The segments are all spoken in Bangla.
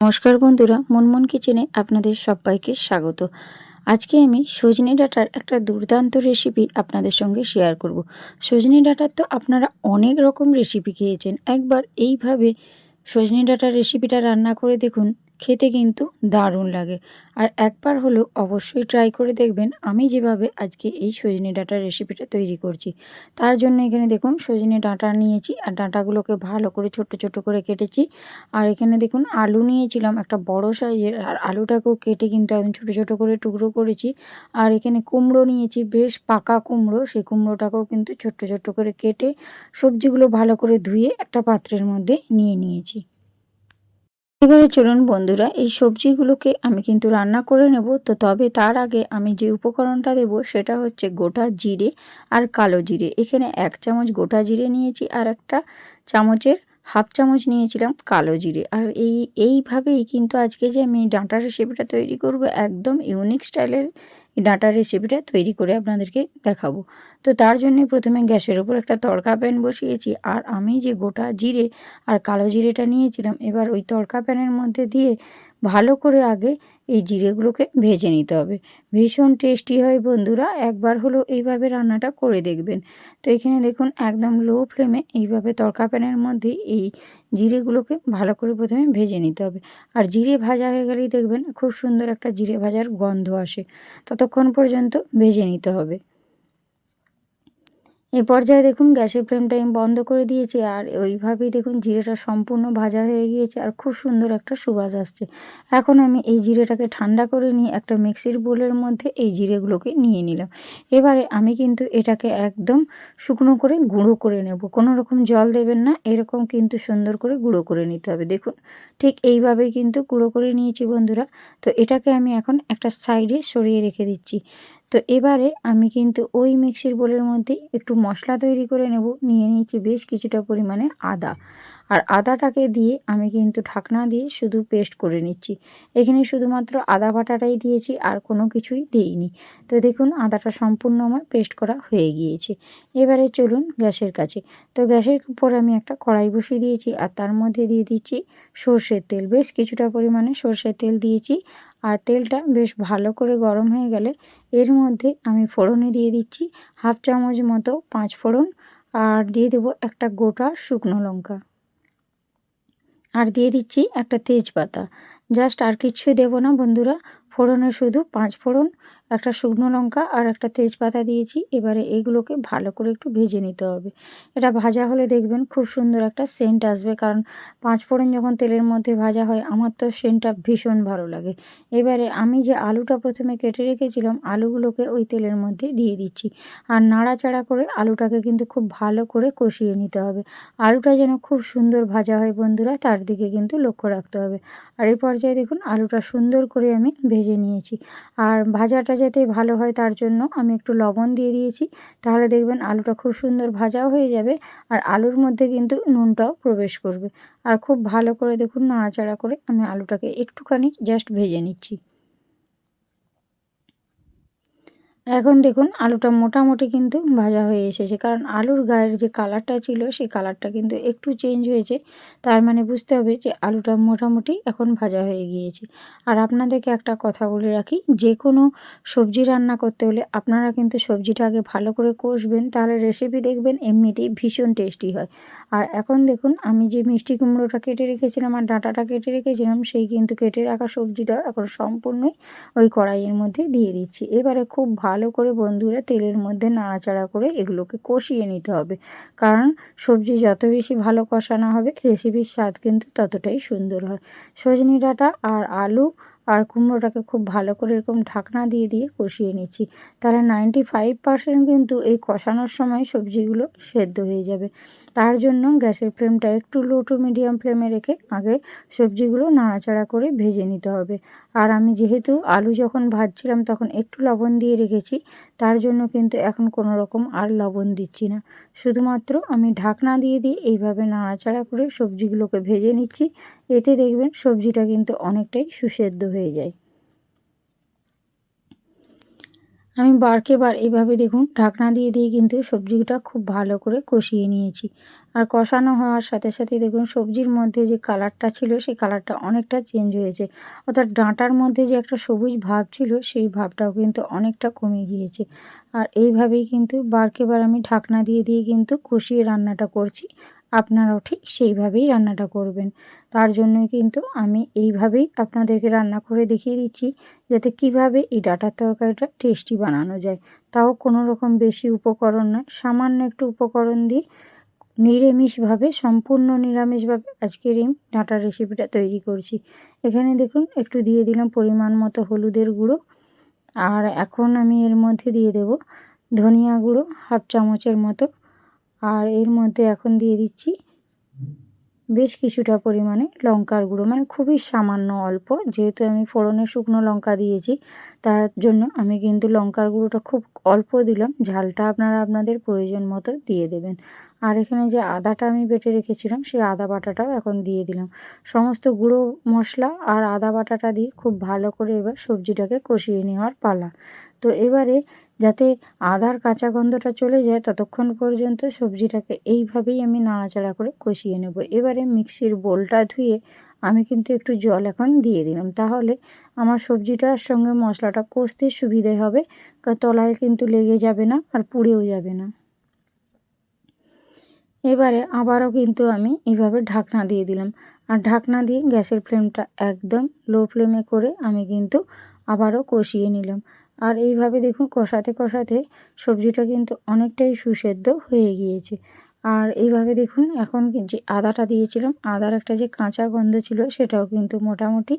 নমস্কার বন্ধুরা, মুনমুন কিচেনে আপনাদের সবাইকে স্বাগত। আজকে আমি সজনে ডাঁটার একটা দুর্দান্ত রেসিপি আপনাদের সঙ্গে শেয়ার করব। সজনে ডাঁটার তো আপনারা অনেক রকম রেসিপি খেয়েছেন, একবার এইভাবে সজনে ডাঁটার রেসিপিটা রান্না করে দেখুন, খেতে কিন্তু দারুণ লাগে। আর একবার হলেও অবশ্যই ট্রাই করে দেখবেন আমি যেভাবে আজকে এই সজনে ডাঁটার রেসিপিটা তৈরি করছি। তার জন্য এখানে দেখুন সজনে ডাঁটা নিয়েছি, আর ডাঁটাগুলোকে ভালো করে ছোট ছোট করে কেটেছি। আর এখানে দেখুন আলু নিয়েছিলাম একটা বড় সাইজের, আর আলুটাকেও কেটে কিন্তু একদম ছোট ছোট করে টুকরো করেছি। আর এখানে কুমড়ো নিয়েছি, বেশ পাকা কুমড়ো, সেই কুমড়োটাকেও কিন্তু ছোট্ট ছোট্ট করে কেটে সবজিগুলো ভালো করে ধুয়ে একটা পাত্রের মধ্যে নিয়ে নিয়েছি। এবারে চলুন বন্ধুরা, এই সবজিগুলোকে আমি কিন্তু রান্না করে নেব। তবে তার আগে আমি যে উপকরণটা দেব সেটা হচ্ছে গোটা জিরে আর কালো জিরে। এখানে 1 চামচ গোটা জিরে নিয়েছি, আর একটা চামচের হাফ চামচ নিয়েছিলাম কালো জিরে। আর এইভাবেই কিন্তু আজকে যে আমি ডাঁটার রেসিপিটা তৈরি করব, একদম ইউনিক স্টাইলের এই ডাঁটার রেসিপিটা তৈরি করে আপনাদেরকে দেখাবো। তো তার জন্যই প্রথমে গ্যাসের উপর একটা তড়কা প্যান বসিয়েছি, আর আমি যে গোটা জিরে আর কালো জিরেটা নিয়েছিলাম, এবার ওই তড়কা প্যানের মধ্যে দিয়ে ভালো করে আগে এই জিরেগুলোকে ভেজে নিতে হবে। ভীষণ টেস্টি হয় বন্ধুরা, একবার হলেও এইভাবে রান্নাটা করে দেখবেন। তো এখানে দেখুন একদম লো ফ্লেমে এইভাবে তড়কা প্যানের মধ্যে এই জিরেগুলোকে ভালো করে প্রথমে ভেজে নিতে হবে। আর জিরে ভাজা হয়ে গেলেই দেখবেন খুব সুন্দর একটা জিরে ভাজার গন্ধ আসে, ততক্ষণ পর্যন্ত ভেজে নিতে হবে। এ পর্যায়ে দেখুন গ্যাসের ফ্লেমটা আমি বন্ধ করে দিয়েছি, আর ওইভাবেই দেখুন জিরেটা সম্পূর্ণ ভাজা হয়ে গিয়েছে, আর খুব সুন্দর একটা সুবাস আসছে। এখন আমি এই জিরেটাকে ঠান্ডা করে নিয়ে একটা মিক্সির বোলের মধ্যে এই জিরেগুলোকে নিয়ে নিলাম। এবারে আমি কিন্তু এটাকে একদম শুকনো করে গুঁড়ো করে নেব, কোনো রকম জল দেবেন না, এরকম কিন্তু সুন্দর করে গুঁড়ো করে নিতে হবে। দেখুন ঠিক এইভাবেই কিন্তু গুঁড়ো করে নিয়েছি বন্ধুরা। তো এটাকে আমি এখন একটা সাইডে সরিয়ে রেখে দিচ্ছি। তো এবারে আমি কিন্তু ওই মিক্সির বোলের মধ্যে একটু মশলা তৈরি করে নেব। নিয়ে নিয়েছি বেশ কিছুটা পরিমাণে আদা, আর আদাটাকে দিয়ে আমি কিন্তু ঢাকনা দিয়ে শুধু পেস্ট করে নিচ্ছি। এখানে শুধুমাত্র আদা বাটাটাই দিয়েছি, আর কোনো কিছুই দিইনি। তো দেখুন আদাটা সম্পূর্ণ আমার পেস্ট করা হয়ে গিয়েছে। এবারে চলুন গ্যাসের কাছে। তো গ্যাসের উপর আমি একটা কড়াই বসিয়ে দিয়েছি, আর তার মধ্যে দিয়ে দিচ্ছি সর্ষের তেল। বেশ কিছুটা পরিমাণে সর্ষের তেল দিয়েছি, আর তেলটা বেশ ভালো করে গরম হয়ে গেলে এর মধ্যে আমি ফোড়নে দিয়ে দিচ্ছি হাফ চামচ মতো 5 ফোড়ন, আর দিয়ে দেবো একটা গোটা শুকনো লঙ্কা, আর দিয়ে দিচ্ছি একটা তেজপাতা। জাস্ট আর কিচ্ছুই দেবো না বন্ধুরা, ফোড়নে শুধু 5 ফোড়ন, একটা শুকনো লঙ্কা আর একটা তেজপাতা দিয়েছি। এবারে এগুলোকে ভালো করে একটু ভেজে নিতে হবে। এটা ভাজা হলে দেখবেন খুব সুন্দর একটা সেন্ট আসবে, কারণ 5 ফোড়ন যখন তেলের মধ্যে ভাজা হয় আমার তো সেন্টটা ভীষণ ভালো লাগে। এবারে আমি যে আলুটা প্রথমে কেটে রেখেছিলাম, আলুগুলোকে ওই তেলের মধ্যে দিয়ে দিচ্ছি, আর নাড়াচাড়া করে আলুটাকে কিন্তু খুব ভালো করে কষিয়ে নিতে হবে। আলুটা যেন খুব সুন্দর ভাজা হয় বন্ধুরা, তার দিকে কিন্তু লক্ষ্য রাখতে হবে। আর এই পর্যায়ে দেখুন আলুটা সুন্দর করে আমি ভেজে নিয়েছি, আর ভাজাটা যাতে ভালো হয় তার জন্য আমি একটু লবণ দিয়ে দিয়েছি। তাহলে দেখবেন আলুটা খুব সুন্দর ভাজাও হয়ে যাবে, আর আলুর মধ্যে কিন্তু নুনটাও প্রবেশ করবে। আর খুব ভালো করে দেখুন নাড়াচাড়া করে আমি আলুটাকে একটুখানি জাস্ট ভেজে নিচ্ছি। এখন দেখুন আলুটা মোটামুটি কিন্তু ভাজা হয়ে এসেছে, কারণ আলুর গায়ের যে কালারটা ছিল সেই কালারটা কিন্তু একটু চেঞ্জ হয়েছে। তার মানে বুঝতে হবে যে আলুটা মোটামুটি এখন ভাজা হয়ে গিয়েছে। আর আপনাদেরকে একটা কথা বলে রাখি, যে কোনো সবজি রান্না করতে হলে আপনারা কিন্তু সবজিটা আগে ভালো করে কষবেন, তাহলে রেসিপি দেখবেন এমনিতেই ভীষণ টেস্টি হয়। আর এখন দেখুন আমি যে মিষ্টি কুমড়োটা কেটে রেখেছিলাম আর ডাঁটাটা কেটে রেখেছিলাম, সেই কিন্তু কেটে রাখা সবজিটা এখন সম্পূর্ণই ওই কড়াইয়ের মধ্যে দিয়ে দিচ্ছি। এবারে খুব ভালো করে বন্ধুরা তেলের মধ্যে নাড়াচাড়া করে এগুলোকে কষিয়ে নিতে হবে, কারণ সবজি যত বেশি ভালো কষানো হবে রেসিপির স্বাদ কিন্তু ততটাই সুন্দর হয়। সজনে ডাঁটা আর আলু আর কুমড়োটাকে খুব ভালো করে এরকম ঢাকনা দিয়ে দিয়ে কষিয়ে নিচ্ছি, তাহলে 95% কিন্তু এই কষানোর সময় সবজিগুলো সেদ্ধ হয়ে যাবে। তার জন্য গ্যাসের ফ্লেমটা একটু লো টু মিডিয়াম ফ্লেমে রেখে আগে সবজিগুলো নাড়াচাড়া করে ভেজে নিতে হবে। আর আমি যেহেতু আলু যখন ভাজছিলাম তখন একটু লবণ দিয়ে রেখেছি, তার জন্য কিন্তু এখন কোনো রকম আর লবণ দিচ্ছি না। শুধুমাত্র আমি ঢাকনা দিয়ে দিয়ে এইভাবে নাড়াচাড়া করে সবজিগুলোকে ভেজে নিচ্ছি। এতে দেখবেন সবজিটা কিন্তু অনেকটাই সুসেদ্ধ হয়ে যায়। আমি বারকে বার এভাবে দেখুন ঢাকনা দিয়ে দিয়ে কিন্তু সবজিটা খুব ভালো করে কষিয়ে নিয়েছি। আর কষানো হওয়ার সাথে সাথে দেখুন সবজির মধ্যে যে কালারটা ছিল সেই কালারটা অনেকটা চেঞ্জ হয়েছে। অর্থাৎ ডাঁটার মধ্যে যে একটা সবুজ ভাব ছিল সেই ভাবটাও কিন্তু অনেকটা কমে গিয়েছে। আর এইভাবেই কিন্তু বারকে বার আমি ঢাকনা দিয়ে দিয়ে কিন্তু কষিয়ে রান্নাটা করছি। আপনারাও ঠিক সেইভাবেই রান্নাটা করবেন। তার জন্যই কিন্তু আমি এইভাবেই আপনাদেরকে রান্না করে দেখিয়ে দিচ্ছি, যাতে কিভাবে এই ডাঁটার তরকারিটা টেস্টি বানানো যায়। তাও কোনো রকম বেশি উপকরণ নয়, সামান্য একটু উপকরণ দিয়ে নিরামিষভাবে, সম্পূর্ণ নিরামিষভাবে আজকের এই ডাঁটার রেসিপিটা তৈরি করছি। এখানে দেখুন একটু দিয়ে দিলাম পরিমাণ মতো হলুদের গুঁড়ো। আর এখন আমি এর মধ্যে দিয়ে দেব ধনিয়া গুঁড়ো হাফ চামচের মতো। আর এর মধ্যে এখন দিয়ে দিচ্ছি বেশ কিছুটা পরিমাণে লঙ্কার গুঁড়ো, মানে খুবই সামান্য অল্প, যেহেতু আমি ফোড়নে শুকনো লঙ্কা দিয়েছি তার জন্য আমি কিন্তু লঙ্কার গুঁড়োটা খুব অল্প দিলাম। ঝালটা আপনারা আপনাদের প্রয়োজন মতো দিয়ে দেবেন। আর এখানে যে আদাটা আমি বেটে রেখেছিলাম সেই আদা বাটাটাও এখন দিয়ে দিলাম। সমস্ত গুঁড়ো মশলা আর আদা বাটাটা দিয়ে খুব ভালো করে এবার সবজিটাকে কষিয়ে নেওয়ার পালা। তো এবারে যাতে আদার কাঁচা গন্ধটা চলে যায় ততক্ষণ পর্যন্ত সবজিটাকে এইভাবেই আমি নাড়াচাড়া করে কষিয়ে নেব। এবারে মিক্সির বোলটা ধুয়ে আমি কিন্তু একটু জল এখন দিয়ে দিলাম, তাহলে আমার সবজিটার সঙ্গে মশলাটা কষতে সুবিধে হবে, তলায় কিন্তু লেগে যাবে না আর পুড়েও যাবে না। এবারে আবারও কিন্তু আমি এইভাবে ঢাকনা দিয়ে দিলাম। আর ঢাকনা দিয়ে গ্যাসের ফ্লেমটা একদম লো ফ্লেমে করে আমি কিন্তু আবারও কষিয়ে নিলাম। আর এইভাবে দেখুন কষাতে কষাতে সবজিটা কিন্তু অনেকটাই সুসেদ্ধ হয়ে গিয়েছে। আর এইভাবে দেখুন এখন যে আদাটা দিয়েছিলাম, আদার একটা যে কাঁচা গন্ধ ছিল সেটাও কিন্তু মোটামুটি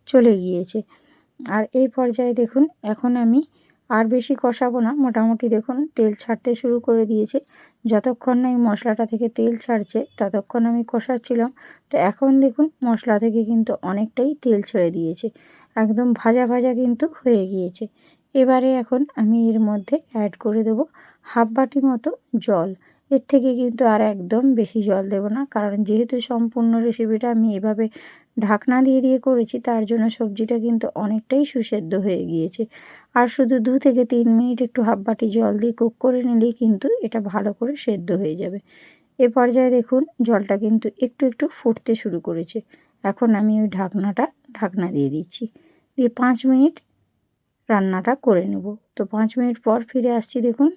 চলে গিয়েছে। আর এই পর্যায়ে দেখুন এখন আমি আর বেশি কষাবো না, মোটামুটি দেখুন তেল ছাড়তে শুরু করে দিয়েছে। যতক্ষণ না এই মশলাটা থেকে তেল ছাড়ছে ততক্ষণ আমি কষাচ্ছিলাম। তো এখন দেখুন মশলা থেকে কিন্তু অনেকটাই তেল ছেড়ে দিয়েছে, একদম ভাজা ভাজা কিন্তু হয়ে গিয়েছে। এবারে এখন আমি এর মধ্যে অ্যাড করে দেবো হাফ বাটি মতো জল। এর থেকে কিন্তু আর একদম বেশি জল দেব না, কারণ যেহেতু সম্পূর্ণ রেসিপিটা আমি এভাবে ঢাকনা দিয়ে দিয়ে করেছি তার জন্য সবজিটা কিন্তু অনেকটাই সুসেদ্ধ হয়ে গিয়েছে। আর শুধু 2 থেকে 3 মিনিট একটু হাফ বাটি জল দিয়ে কুক করে নিলেই কিন্তু এটা ভালো করে সেদ্ধ হয়ে যাবে। এ পর্যায়ে দেখুন জলটা কিন্তু একটু একটু ফুটতে শুরু করেছে। এখন আমি ওই ঢাকনা দিয়ে দিচ্ছি, দিয়ে 5 মিনিট রান্নাটা করে নেব। তো 5 মিনিট পর ফিরে আসছি। দেখুন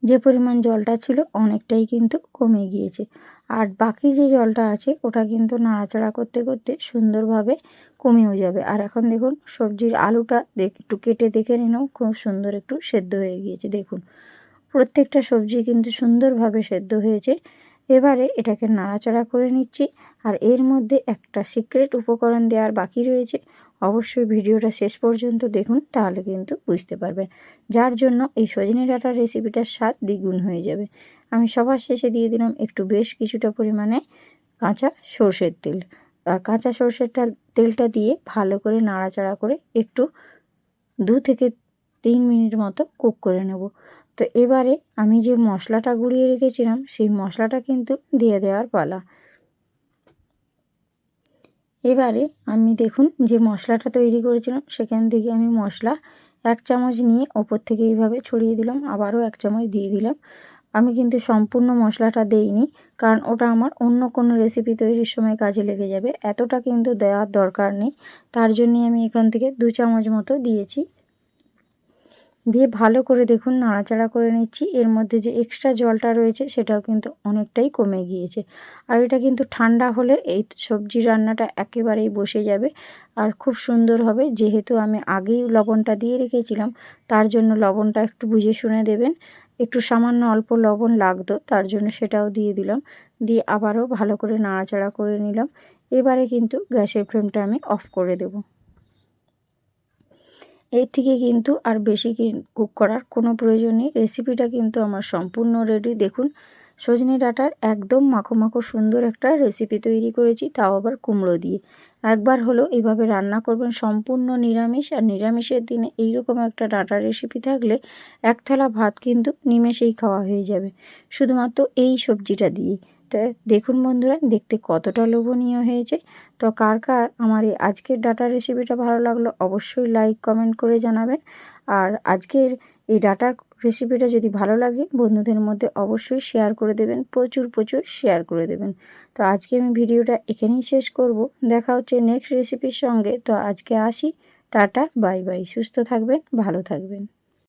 যে পরিমাণ জলটা ছিল অনেকটাই কিন্তু কমে গিয়েছে। আর বাকি যে জলটা আছে ওটা কিন্তু নাড়াচাড়া করতে করতে সুন্দরভাবে কমেও যাবে। আর এখন দেখুন সবজির আলুটা একটু কেটে দেখে নিলাম, খুব সুন্দর একটু সেদ্ধ হয়ে গিয়েছে। দেখুন প্রত্যেকটা সবজি কিন্তু সুন্দরভাবে সেদ্ধ হয়েছে। এবারে এটাকে নাড়াচাড়া করে নিচ্ছি। আর এর মধ্যে একটা সিক্রেট উপকরণ দেওয়ার বাকি রয়েছে, অবশ্যই ভিডিওটা শেষ পর্যন্ত দেখুন, তাহলে কিন্তু বুঝতে পারবেন, যার জন্য এই সজনে ডাঁটার রেসিপিটার স্বাদ দ্বিগুণ হয়ে যাবে। আমি সবার শেষে দিয়ে দিলাম একটু বেশ কিছুটা পরিমাণে কাঁচা সর্ষের তেল। আর কাঁচা সর্ষের তেলটা দিয়ে ভালো করে নাড়াচাড়া করে একটু 2 থেকে 3 মিনিট মতো কুক করে নেব। তো এবারে আমি যে মশলাটা গুঁড়িয়ে রেখেছিলাম সেই মশলাটা কিন্তু দিয়ে দেওয়ার পালা। এবারে আমি দেখুন যে মশলাটা তৈরি করেছিলাম সেখান থেকে আমি মশলা 1 চামচ নিয়ে ওপর থেকে এইভাবে ছড়িয়ে দিলাম, আবারও 1 চামচ দিয়ে দিলাম। আমি কিন্তু সম্পূর্ণ মশলাটা দেইনি, কারণ ওটা আমার অন্য কোনো রেসিপি তৈরির সময় কাজে লেগে যাবে, এতটা কিন্তু দেওয়ার দরকার নেই। তার জন্যই আমি এখান থেকে 2 চামচ মতো দিয়েছি। দিয়ে ভালো করে দেখুন নাড়াচাড়া করে নিচ্ছি। এর মধ্যে যে এক্সট্রা জলটা রয়েছে সেটাও কিন্তু অনেকটাই কমে গিয়েছে। আর এটা কিন্তু ঠান্ডা হলে এই সবজি রান্নাটা একেবারেই বসে যাবে আর খুব সুন্দর হবে। যেহেতু আমি আগেই লবণটা দিয়ে রেখেছিলাম তার জন্য লবণটা একটু বুঝে শুনে দেবেন। একটু সামান্য অল্প লবণ লাগতো, তার জন্য সেটাও দিয়ে দিলাম। দিয়ে আবারও ভালো করে নাড়াচাড়া করে নিলাম। এবারে কিন্তু গ্যাসের ফ্লেমটা আমি অফ করে দেবো। এর থেকে কিন্তু আর বেশি কুক করার কোনো প্রয়োজন নেই। রেসিপিটা কিন্তু আমার সম্পূর্ণ রেডি। দেখুন সজনে ডাঁটার একদম মাখো মাখো সুন্দর একটা রেসিপি তৈরি করেছি, তাও আবার কুমড়ো দিয়ে। একবার হলো এইভাবে রান্না করবেন, সম্পূর্ণ নিরামিষ। আর নিরামিষের দিনে এইরকম একটা ডাঁটার রেসিপি থাকলে 1 থালা ভাত কিন্তু নিমেষেই খাওয়া হয়ে যাবে, শুধুমাত্র এই সবজিটা দিয়েই। তো দেখুন বন্ধুরা, দেখতে কতটা লোভনীয় হয়েছে। তো কার কার আমার এই আজকের ডাটার রেসিপিটা ভালো লাগলো অবশ্যই লাইক কমেন্ট করে জানাবেন। আর আজকের এই ডাটার রেসিপিটা যদি ভালো লাগে বন্ধুদের মধ্যে অবশ্যই শেয়ার করে দেবেন, প্রচুর প্রচুর শেয়ার করে দেবেন। তো আজকে আমি ভিডিওটা এখানেই শেষ করব। দেখা হচ্ছে নেক্সট রেসিপির সঙ্গে। তো আজকে আসি, টাটা বাই বাই, সুস্থ থাকবেন, ভালো থাকবেন।